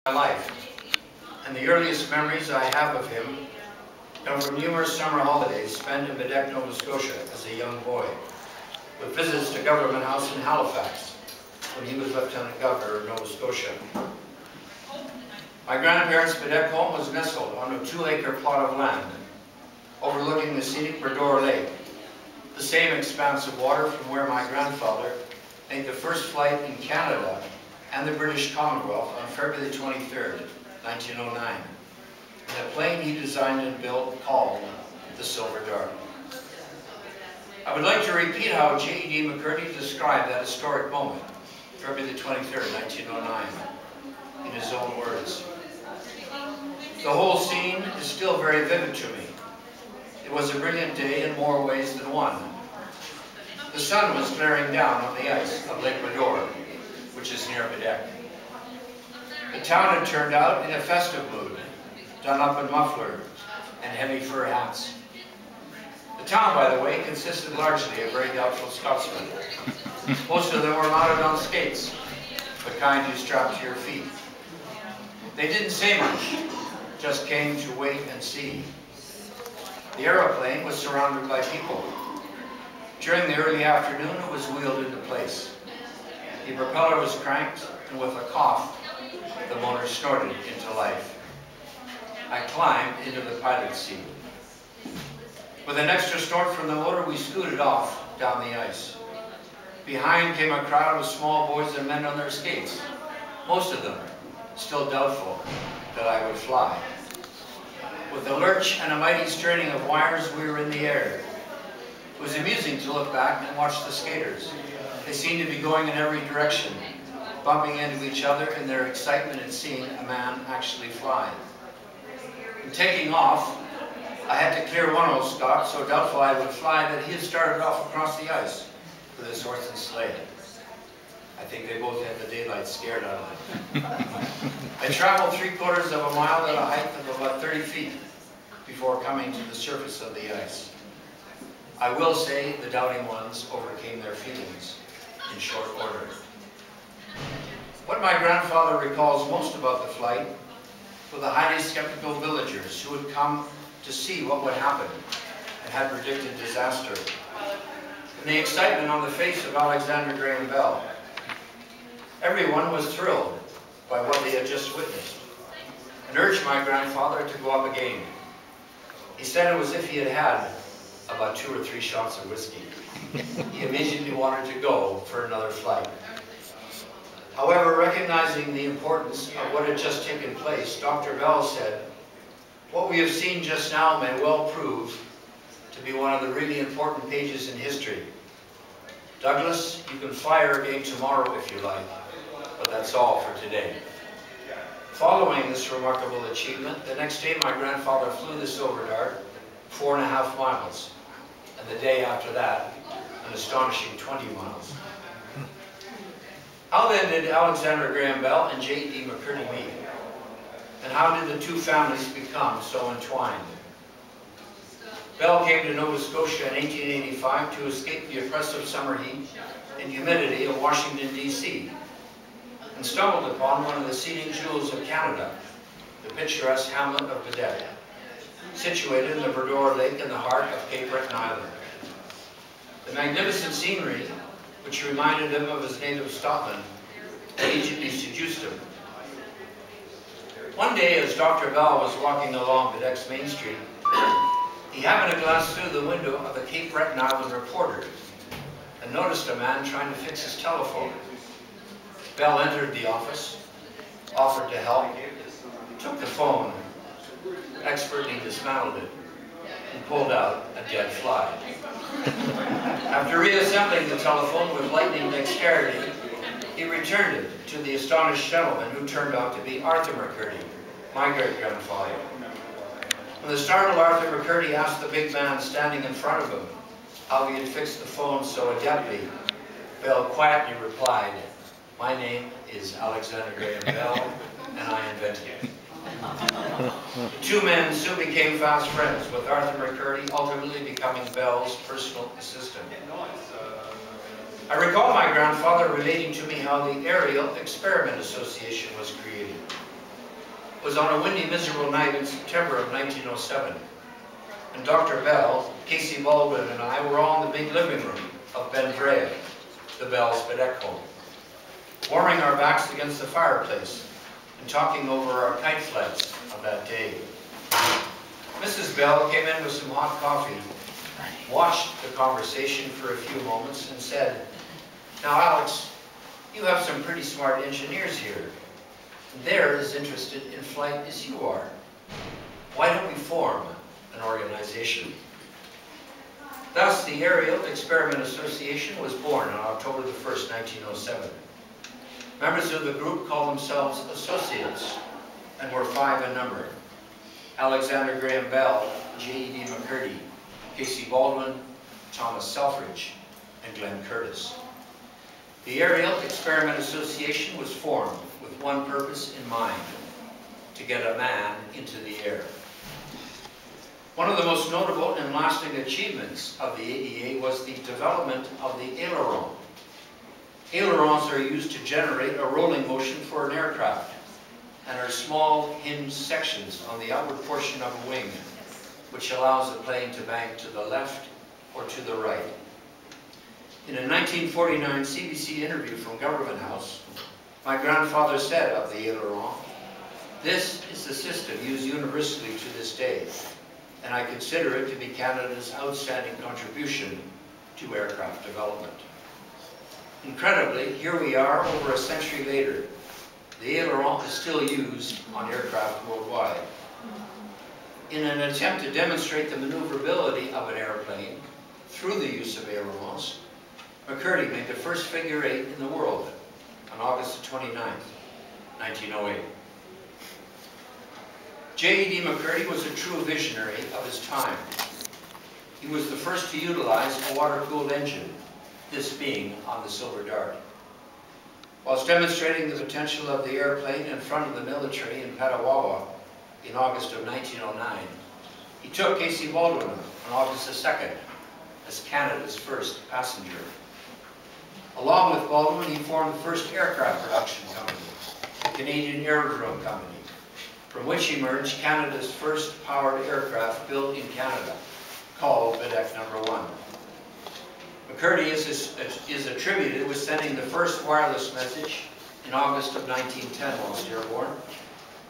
my life, and the earliest memories I have of him come from numerous summer holidays spent in Bedeck, Nova Scotia as a young boy, with visits to Government House in Halifax when he was Lieutenant Governor of Nova Scotia. My grandparents' Bedeck home was nestled on a 2-acre plot of land overlooking the scenic Bredor Lake, the same expanse of water from where my grandfather made the first flight in Canada and the British Commonwealth on February 23rd, 1909, in a plane he designed and built called the Silver Dart. I would like to repeat how J.E.D. McCurdy described that historic moment, February 23rd, 1909, in his own words. The whole scene is still very vivid to me. It was a brilliant day in more ways than one. The sun was glaring down on the ice of Lake Bredor, which is near Bedeck. The town had turned out in a festive mood, done up in muffler and heavy fur hats. The town, by the way, consisted largely of very doubtful Scotsmen. Most of them were mounted on skates, the kind you strap to your feet. They didn't say much, just came to wait and see. The aeroplane was surrounded by people. During the early afternoon, it was wheeled into place. The propeller was cranked, and with a cough, the motor snorted into life. I climbed into the pilot's seat. With an extra snort from the motor, we scooted off down the ice. Behind came a crowd of small boys and men on their skates, most of them still doubtful that I would fly. With a lurch and a mighty straining of wires, we were in the air. It was amusing to look back and watch the skaters. They seemed to be going in every direction, bumping into each other in their excitement at seeing a man actually fly. In taking off, I had to clear one old Scot, so doubtful I would fly, that he had started off across the ice with his horse and sleigh. I think they both had the daylight scared out of them. I traveled 3/4 of a mile at a height of about 30 feet before coming to the surface of the ice. I will say the doubting ones overcame their feelings in short order. What my grandfather recalls most about the flight were the highly skeptical villagers who had come to see what would happen and had predicted disaster, and the excitement on the face of Alexander Graham Bell. Everyone was thrilled by what they had just witnessed and urged my grandfather to go up again. He said it was if he had had about 2 or 3 shots of whiskey. He immediately wanted to go for another flight. However, recognizing the importance of what had just taken place, Dr. Bell said, "What we have seen just now may well prove to be one of the really important pages in history. Douglas, you can fire again tomorrow if you like, but that's all for today." Following this remarkable achievement, the next day my grandfather flew the Silver Dart 4.5 miles, and the day after that, an astonishing 20 miles. How then did Alexander Graham Bell and J.E.D. McCurdy meet? And how did the two families become so entwined? Bell came to Nova Scotia in 1885 to escape the oppressive summer heat and humidity of Washington, D.C., and stumbled upon one of the scenic jewels of Canada, the picturesque hamlet of Bedeck, situated in the Bredor Lake in the heart of Cape Breton Island. The magnificent scenery, which reminded him of his native Scotland, immediately seduced him. One day, as Dr. Bell was walking along Bedeck's Main Street, he happened to glance through the window of the Cape Breton Island Reporter and noticed a man trying to fix his telephone. Bell entered the office, offered to help, took the phone, expertly dismantled it, and pulled out a dead fly. After reassembling the telephone with lightning dexterity, he returned it to the astonished gentleman who turned out to be Arthur McCurdy, my great-grandfather. When the startled Arthur McCurdy asked the big man standing in front of him how he had fixed the phone so adeptly, Bell quietly replied, "My name is Alexander Graham Bell, and I invented it." The two men soon became fast friends, with Arthur McCurdy ultimately becoming Bell's personal assistant. I recall my grandfather relating to me how the Aerial Experiment Association was created. was on a windy, miserable night in September of 1907. And Dr. Bell, Casey Baldwin, and I were all in the big living room of Bendrea, the Bell's Bedeck home, warming our backs against the fireplace and talking over our kite flights of that day. Mrs. Bell came in with some hot coffee, watched the conversation for a few moments, and said, "Now, Alex, you have some pretty smart engineers here. They're as interested in flight as you are. Why don't we form an organization?" Thus, the Aerial Experiment Association was born on October the 1st, 1907. Members of the group called themselves associates and were 5 in number: Alexander Graham Bell, J.E.D. McCurdy, Casey Baldwin, Thomas Selfridge, and Glenn Curtis. The Aerial Experiment Association was formed with one purpose in mind: to get a man into the air. One of the most notable and lasting achievements of the ADA was the development of the aileron. Ailerons are used to generate a rolling motion for an aircraft and are small hinged sections on the outward portion of a wing, which allows the plane to bank to the left or to the right. In a 1949 CBC interview from Government House, my grandfather said of the aileron, "This is the system used universally to this day, and I consider it to be Canada's outstanding contribution to aircraft development." Incredibly, here we are over a century later. The aileron is still used on aircraft worldwide. In an attempt to demonstrate the maneuverability of an airplane through the use of ailerons, McCurdy made the first figure 8 in the world on August 29th, 1908. J.E.D. McCurdy was a true visionary of his time. He was the first to utilize a water-cooled engine, this being on the Silver Dart. Whilst demonstrating the potential of the airplane in front of the military in Petawawa in August of 1909, he took Casey Baldwin on August the 2nd as Canada's first passenger. Along with Baldwin, he formed the first aircraft production company, the Canadian Aerodrome Company, from which emerged Canada's first powered aircraft built in Canada, called Bedeck No. 1. McCurdy is attributed with sending the first wireless message in August of 1910 whilst airborne,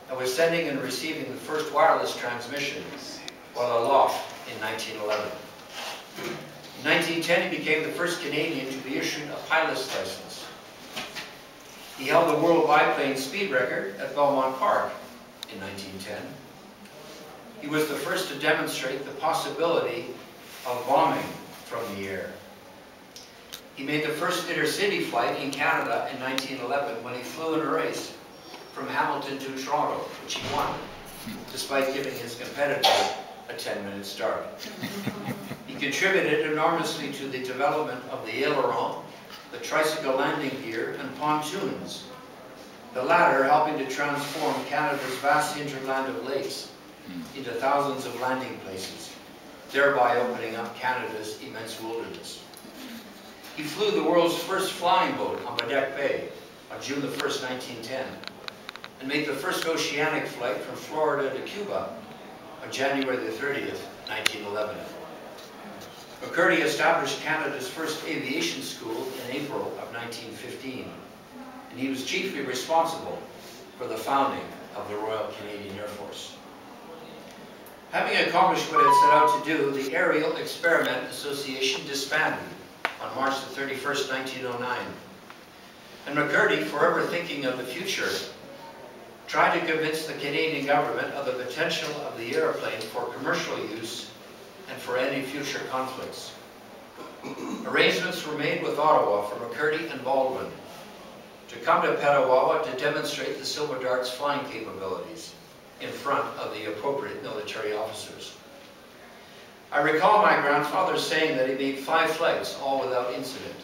and with sending and receiving the first wireless transmission while aloft in 1911. In 1910, he became the first Canadian to be issued a pilot's license. He held the world biplane speed record at Belmont Park in 1910. He was the first to demonstrate the possibility of bombing from the air. He made the first intercity flight in Canada in 1911 when he flew in a race from Hamilton to Toronto, which he won, despite giving his competitor a 10-minute start. He contributed enormously to the development of the aileron, the tricycle landing gear, and pontoons, the latter helping to transform Canada's vast hinterland of lakes into thousands of landing places, thereby opening up Canada's immense wilderness. He flew the world's first flying boat on Bedeck Bay on June the 1st, 1910, and made the first oceanic flight from Florida to Cuba on January the 30th, 1911. McCurdy established Canada's first aviation school in April of 1915, and he was chiefly responsible for the founding of the Royal Canadian Air Force. Having accomplished what it set out to do, the Aerial Experiment Association disbanded on March the 31st, 1909. And McCurdy, forever thinking of the future, tried to convince the Canadian government of the potential of the airplane for commercial use and for any future conflicts. Arrangements were made with Ottawa for McCurdy and Baldwin to come to Petawawa to demonstrate the Silver Dart's flying capabilities in front of the appropriate military officers. I recall my grandfather saying that he made 5 flights, all without incident,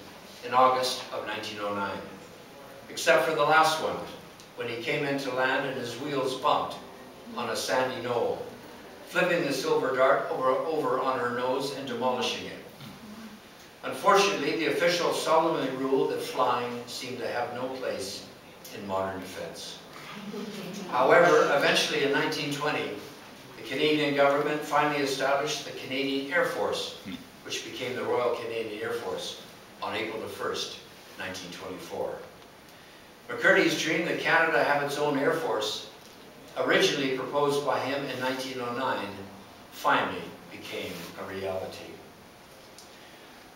in August of 1909, except for the last one, when he came in to land and his wheels bumped on a sandy knoll, flipping the Silver Dart over on her nose and demolishing it. Unfortunately, the officials solemnly ruled that flying seemed to have no place in modern defense. However, eventually in 1920, the Canadian government finally established the Canadian Air Force, which became the Royal Canadian Air Force on April the 1st, 1924. McCurdy's dream that Canada have its own Air Force, originally proposed by him in 1909, finally became a reality.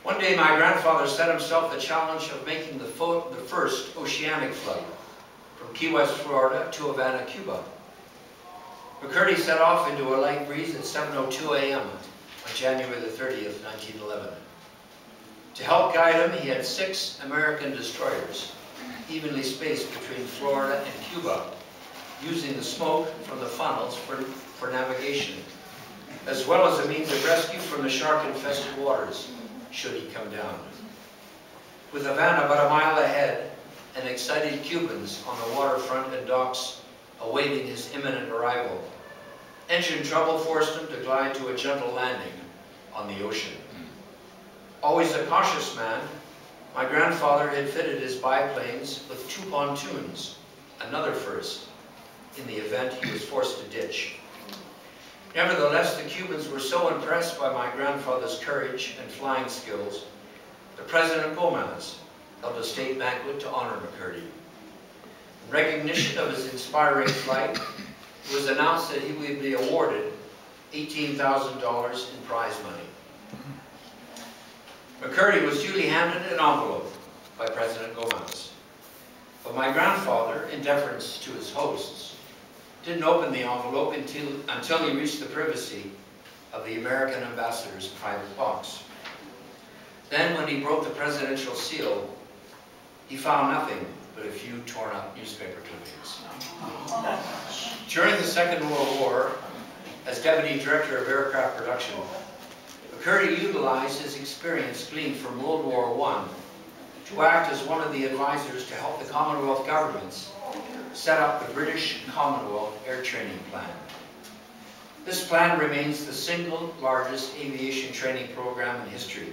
One day my grandfather set himself the challenge of making the first oceanic flight from Key West, Florida to Havana, Cuba. McCurdy set off into a light breeze at 7:02 a.m. on January the 30th, 1911. To help guide him, he had 6 American destroyers, evenly spaced between Florida and Cuba, using the smoke from the funnels for navigation, as well as a means of rescue from the shark-infested waters, should he come down. With Havana about a mile ahead, and excited Cubans on the waterfront and docks awaiting his imminent arrival, engine trouble forced him to glide to a gentle landing on the ocean. Always a cautious man, my grandfather had fitted his biplanes with 2 pontoons, another first, in the event he was forced to ditch. Nevertheless, the Cubans were so impressed by my grandfather's courage and flying skills that President Gomez held a state banquet to honor McCurdy. In recognition of his inspiring flight, it was announced that he would be awarded $18,000 in prize money. McCurdy was duly handed an envelope by President Gomez. But my grandfather, in deference to his hosts, didn't open the envelope until he reached the privacy of the American ambassador's private box. Then, when he broke the presidential seal, he found nothing but a few torn up newspaper clippings. During the Second World War, as Deputy Director of Aircraft Production, McCurdy utilized his experience gleaned from World War I to act as one of the advisors to help the Commonwealth governments set up the British Commonwealth Air Training Plan. This plan remains the single largest aviation training program in history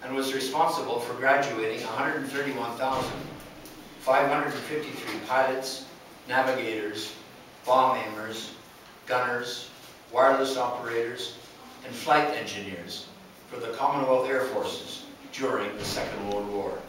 and was responsible for graduating 131,553 pilots, navigators, bomb aimers, gunners, wireless operators, and flight engineers for the Commonwealth Air Forces during the Second World War.